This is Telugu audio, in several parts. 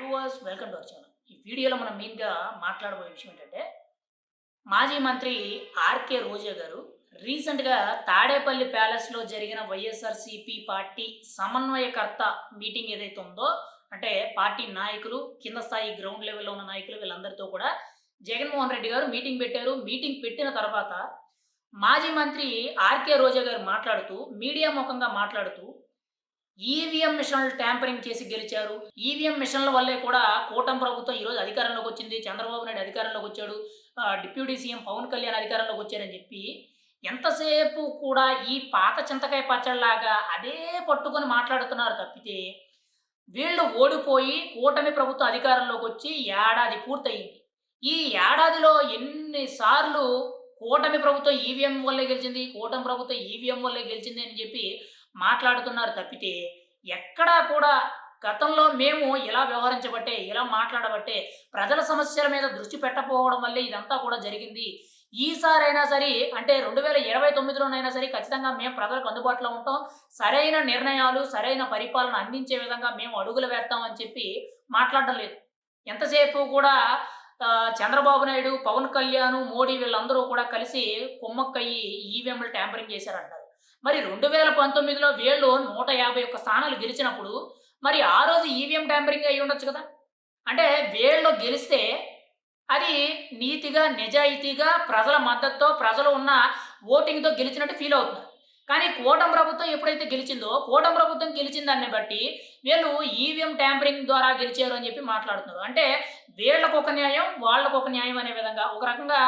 Viewers welcome to our channel. ఈ వీడియోలో మనం మెయిన్‌గా మాట్లాడబోయే విషయం ఏంటంటే, మాజీ మంత్రి ఆర్‌కే రోజా గారు రీసెంట్‌గా తాడేపల్లి ప్యాలెస్‌లో జరిగిన వైఎస్ఆర్‌సీపీ పార్టీ సమన్వయకర్త మీటింగ్ ఏదైతే ఉందో, అంటే పార్టీ నాయకులు, కింద స్థాయి గ్రౌండ్ లెవెల్‌లో ఉన్న నాయకులు వీళ్ళందరితో కూడా జగన్మోహన్ రెడ్డి గారు మీటింగ్ పెట్టారు. మీటింగ్ పెట్టిన తర్వాత మాజీ మంత్రి ఆర్‌కే రోజా గారు మాట్లాడుతూ, మీడియా ముఖంగా మాట్లాడుతూ ఈవీఎం మిషన్లు ట్యాంపరింగ్ చేసి గెలిచారు. ఈవీఎం మిషన్ల వల్లే కూడా కూటమి ప్రభుత్వం ఈరోజు అధికారంలోకొచ్చింది. చంద్రబాబు నాయుడు అధికారంలోకొచ్చాడు. డిప్యూటీ సీఎం పవన్ కళ్యాణ్ అధికారంలోకొచ్చారని చెప్పి, ఎంతసేపు కూడా ఈ పాత చింతకాయ పచ్చడిలాగా అదే పట్టుకొని మాట్లాడుతున్నారు తప్పితే, వీళ్ళు ఓడిపోయి కూటమి ప్రభుత్వం అధికారంలోకొచ్చి ఏడాది పూర్తయింది. ఈ ఏడాదిలో ఎన్ని సార్లు కూటమి ప్రభుత్వం ఈవీఎం వల్లే గెలిచింది, కూటమి ప్రభుత్వం ఈవీఎం వల్లే గెలిచింది అని చెప్పి మాట్లాడుతున్నారు తప్పితే, ఎక్కడా కూడా గతంలో మేము ఇలా వ్యవహరించబట్టే, ఇలా మాట్లాడబట్టే, ప్రజల సమస్యల మీద దృష్టి పెట్టకపోవడం వల్లే ఇదంతా కూడా జరిగింది. ఈసారైనా సరే అంటే 2029లోనైనా సరే ఖచ్చితంగా మేము ప్రజలకు అందుబాటులో ఉంటాం. సరైన నిర్ణయాలు, సరైన పరిపాలన అందించే విధంగా మేము అడుగులు వేస్తాం అని చెప్పి మాట్లాడడం లేదు. ఎంతసేపు కూడా చంద్రబాబు నాయుడు, పవన్ కళ్యాణ్, మోడీ వీళ్ళందరూ కూడా కలిసి కుమ్మక్కయ్యి ఈవీఎంలు ట్యాంపరింగ్ చేశారంటారు. మరి 2019లో వీళ్ళు 151 స్థానాలు గెలిచినప్పుడు, మరి ఆ రోజు ఈవీఎం ట్యాంపరింగ్ అయ్యి ఉండొచ్చు కదా! అంటే వీళ్ళు గెలిస్తే అది నీతిగా, నిజాయితీగా ప్రజల మద్దతుతో, ప్రజలు ఉన్న ఓటింగ్‌తో గెలిచినట్టు ఫీల్ అవుతున్నారు. కానీ కూటమి ప్రభుత్వం ఎప్పుడైతే గెలిచిందో, కూటమి ప్రభుత్వం గెలిచిన దాన్ని బట్టి వీళ్ళు ఈవీఎం ట్యాంపరింగ్ ద్వారా గెలిచారు అని చెప్పి మాట్లాడుతున్నారు. అంటే వీళ్ళకొక న్యాయం, వాళ్ళకొక న్యాయం అనే విధంగా ఒక రకంగా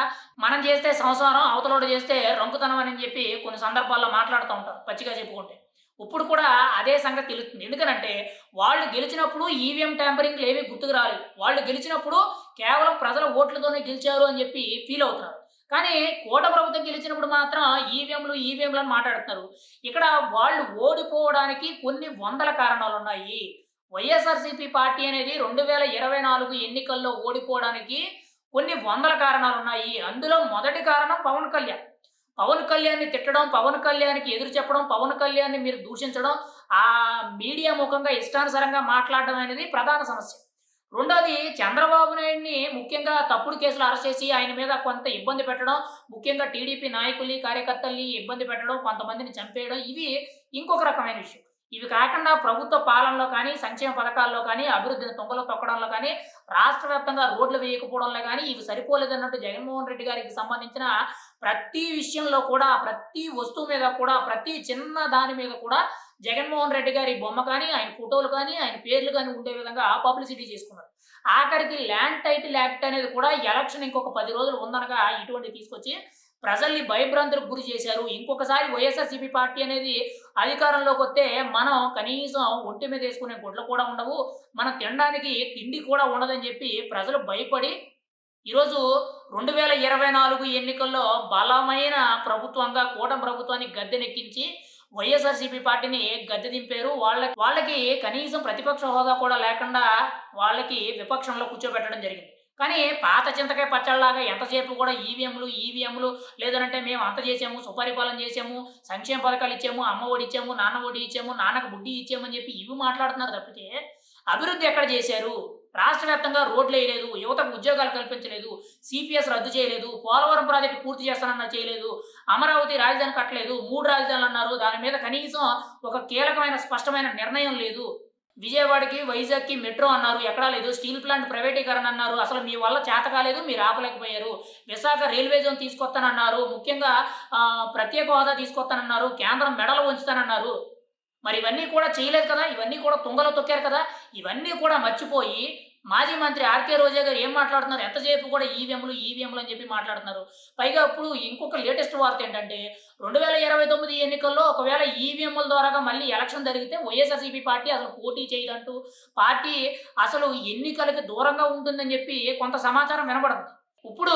మనం చేస్తే సంసారం, అవతలోడు చేస్తే రంకుతనం అని చెప్పి కొన్ని సందర్భాల్లో మాట్లాడుతూ ఉంటారు పచ్చిగా చెప్పుకుంటే. ఇప్పుడు కూడా అదే సంగతి తెలుస్తుంది. ఎందుకనంటే వాళ్ళు గెలిచినప్పుడు ఈవీఎం ట్యాంపరింగ్‌లు ఏవి గుర్తుకు రాలేదు. వాళ్ళు గెలిచినప్పుడు కేవలం ప్రజల ఓట్లతోనే గెలిచారు అని చెప్పి ఫీల్ అవుతున్నారు. కానీ కూటమి ప్రభుత్వం గెలిచినప్పుడు మాత్రం ఈవీఎంలు అని మాట్లాడుతున్నారు. ఇక్కడ వాళ్ళు ఓడిపోవడానికి కొన్ని వందల కారణాలున్నాయి. వైఎస్ఆర్‌సీపీ పార్టీ అనేది 2024 ఎన్నికల్లో ఓడిపోవడానికి కొన్ని వందల కారణాలున్నాయి. అందులో మొదటి కారణం పవన్ కళ్యాణ్. పవన్ కళ్యాణ్‌ని తిట్టడం, పవన్ కళ్యాణ్‌కి ఎదురు చెప్పడం, పవన్ కళ్యాణ్‌ని మీరు దూషించడం, మీడియా ముఖంగా ఇష్టానుసారంగా మాట్లాడడం అనేది ప్రధాన సమస్య. రెండోది చంద్రబాబు నాయుడిని ముఖ్యంగా తప్పుడు కేసులు అరెస్ట్ చేసి ఆయన మీద కొంత ఇబ్బంది పెట్టడం, ముఖ్యంగా టీడీపీ నాయకుల్ని, కార్యకర్తల్ని ఇబ్బంది పెట్టడం, కొంతమందిని చంపేయడం ఇవి ఇంకొక రకమైన విషయం. ఇవి కాకుండా ప్రభుత్వ పాలనలో కానీ, సంక్షేమ పథకాల్లో కానీ, అభివృద్ధిని తుంగలో తొక్కడంలో కానీ, రాష్ట్ర వ్యాప్తంగా రోడ్లు వేయకపోవడంలో కానీ ఇవి సరిపోలేదన్నట్టు జగన్మోహన్ రెడ్డి గారికి సంబంధించిన ప్రతి విషయంలో కూడా, ప్రతి వస్తువు మీద కూడా, ప్రతి చిన్న దాని మీద కూడా జగన్మోహన్ రెడ్డి గారి బొమ్మ కానీ, ఆయన ఫోటోలు కానీ, ఆయన పేర్లు కానీ ఉండే విధంగా పబ్లిసిటీ చేసుకున్నారు. ఆఖరికి ల్యాండ్ టైటిల్ యాక్ట్ అనేది కూడా ఎలక్షన్ ఇంకొక 10 రోజులు ఉందనగా ఇటువంటివి తీసుకొచ్చి ప్రజల్ని భయభ్రాంతులకు గురి చేశారు. ఇంకొకసారి వైఎస్ఆర్‌సీపీ పార్టీ అనేది అధికారంలోకొత్తే మనం కనీసం ఒంటి మీద ఏసుకునే గుడ్లు కూడా ఉండవు. మనం తినడానికి తిండి కూడా ఉండదని చెప్పి ప్రజలు భయపడి ఈరోజు 2024 ఎన్నికల్లో బలమైన ప్రభుత్వంగా కూటమి ప్రభుత్వాన్ని గద్దెనెక్కించి వైఎస్ఆర్‌సీపీ పార్టీని గద్దె దింపారు. వాళ్ళకి కనీసం ప్రతిపక్ష హోదా కూడా లేకుండా వాళ్ళకి విపక్షంలో కూర్చోబెట్టడం జరిగింది. కానీ పాత చింతకాయ పచ్చడిలాగా ఎంతసేపు కూడా ఈవీఎంలు లేదనంటే మేము అంత చేసాము, సుపరిపాలన చేసాము, సంక్షేమ పథకాలు ఇచ్చాము, అమ్మ ఒడి ఇచ్చాము, నాన్న ఒడి ఇచ్చాము, నాన్నకు బుడ్డి ఇచ్చాము అని చెప్పి ఇవి మాట్లాడుతున్నారు తప్పితే అభివృద్ధి ఎక్కడ చేశారు? రాష్ట్ర వ్యాప్తంగా రోడ్లేయలేదు, యువతకు ఉద్యోగాలు కల్పించలేదు, సీపీఎస్ రద్దు చేయలేదు, పోలవరం ప్రాజెక్టు పూర్తి చేస్తానన్నా చేయలేదు, అమరావతి రాజధాని కట్టలేదు, 3 రాజధానులన్నారు. దాని మీద కనీసం ఒక కీలకమైన స్పష్టమైన నిర్ణయం లేదు. విజయవాడకి, వైజాగ్‌కి మెట్రో అన్నారు. ఎక్కడా లేదు. స్టీల్ ప్లాంట్ ప్రైవేటీకరణ అన్నారు. అసలు మీ వల్ల చేత కాలేదు. మీరు ఆపలేకపోయారు. విశాఖ రైల్వే జోన్ తీసుకొస్తానన్నారు. ముఖ్యంగా ప్రత్యేక హోదా తీసుకొస్తానన్నారు. కేంద్రం మెడలు వంచుతానన్నారు. మరి ఇవన్నీ కూడా చేయలేదు కదా! ఇవన్నీ కూడా తుంగలో తొక్కారు కదా! ఇవన్నీ కూడా మర్చిపోయి మాజీ మంత్రి ఆర్‌కే రోజా గారు ఏం మాట్లాడుతున్నారు? ఎంతసేపు కూడా ఈవీఎంలు అని చెప్పి మాట్లాడుతున్నారు. పైగా ఇప్పుడు ఇంకొక లేటెస్ట్ వార్త ఏంటంటే 2029 ఎన్నికల్లో ఒకవేళ ఈవీఎంల ద్వారాగా మళ్ళీ ఎలక్షన్ జరిగితే వైఎస్ఆర్‌సీపీ పార్టీ అసలు పోటీ చేయదంటూ, పార్టీ అసలు ఎన్నికలకి దూరంగా ఉంటుందని చెప్పి కొంత సమాచారం వినబడుతుంది. ఇప్పుడు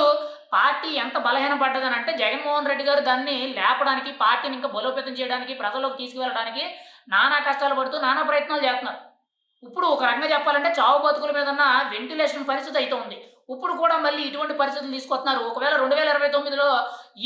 పార్టీ ఎంత బలహీనపడ్డదనంటే జగన్మోహన్ రెడ్డి గారు దాన్ని లేపడానికి, పార్టీని ఇంకా బలోపేతం చేయడానికి, ప్రజల్లోకి తీసుకువెళ్ళడానికి నానా కష్టాలు పడుతూ నానా ప్రయత్నాలు చేస్తున్నారు. ఇప్పుడు ఒక రకంగా చెప్పాలంటే చావు బతుకుల మీదన్న వెంటిలేషన్ పరిస్థితి అయితే ఉంది. ఇప్పుడు కూడా మళ్ళీ ఇటువంటి పరిస్థితులు తీసుకొస్తున్నారు. ఒకవేళ 2029లో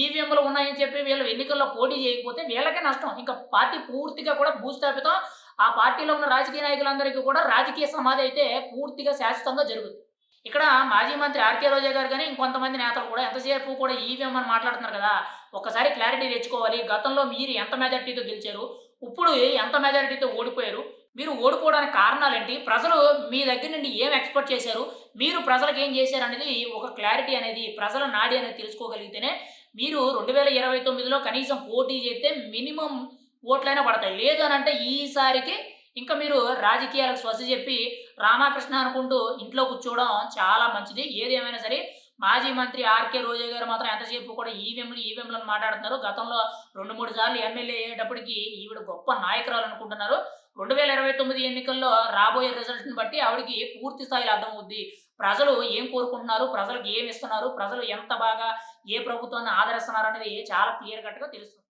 ఈవీఎంలు ఉన్నాయని చెప్పి వీళ్ళు ఎన్నికల్లో పోటీ చేయకపోతే వీళ్ళకే నష్టం. ఇంకా పార్టీ పూర్తిగా కూడా భూస్థాపితం. ఆ పార్టీలో ఉన్న రాజకీయ నాయకులందరికీ కూడా రాజకీయ సమాధి అయితే పూర్తిగా శాశ్వతంగా జరుగుద్ది. ఇక్కడ మాజీ మంత్రి ఆర్‌కే రోజా గారు గాని, ఇంకొంతమంది నేతలు కూడా ఎంతసేపు కూడా ఈవీఎం అని మాట్లాడుతున్నారు కదా! ఒక్కసారి క్లారిటీ తెచ్చుకోవాలి. గతంలో మీరు ఎంత మెజారిటీతో గెలిచారు? ఇప్పుడు ఎంత మెజారిటీతో ఓడిపోయారు? మీరు ఓడిపోవడానికి కారణాలేంటి? ప్రజలు మీ దగ్గర నుండి ఏం ఎక్స్‌పెక్ట్ చేశారు? మీరు ప్రజలకి ఏం చేశారనేది ఒక క్లారిటీ అనేది ప్రజల నాడి అనేది తెలుసుకోగలిగితేనే మీరు 2029లో కనీసం పోటీ చేస్తే మినిమమ్ ఓట్లైనా పడతాయి. లేదు అనంటే ఈసారికి ఇంకా మీరు రాజకీయాలకు స్వస్తి చెప్పి రామకృష్ణ అనుకుంటూ ఇంట్లో కూర్చోవడం చాలా మంచిది. ఏదేమైనా సరే మాజీ మంత్రి ఆర్‌కే రోజా గారు మాత్రం ఎంతసేపు కూడా ఈవీఎంలు అని మాట్లాడుతున్నారు. గతంలో 2, 3 సార్లు ఎమ్మెల్యే అయ్యేటప్పటికి ఈవిడ గొప్ప నాయకురాలు అనుకుంటున్నారు. 2029 ఎన్నికల్లో రాబోయే రిజల్ట్‌ని బట్టి ఆవిడకి పూర్తి స్థాయిలో అర్థమవుద్ది. ప్రజలు ఏం కోరుకుంటున్నారు? ప్రజలకు ఏమి ఇస్తున్నారు? ప్రజలు ఎంత బాగా ఏ ప్రభుత్వాన్ని ఆదరిస్తున్నారనేది చాలా క్లియర్ కట్‌గా తెలుస్తుంది.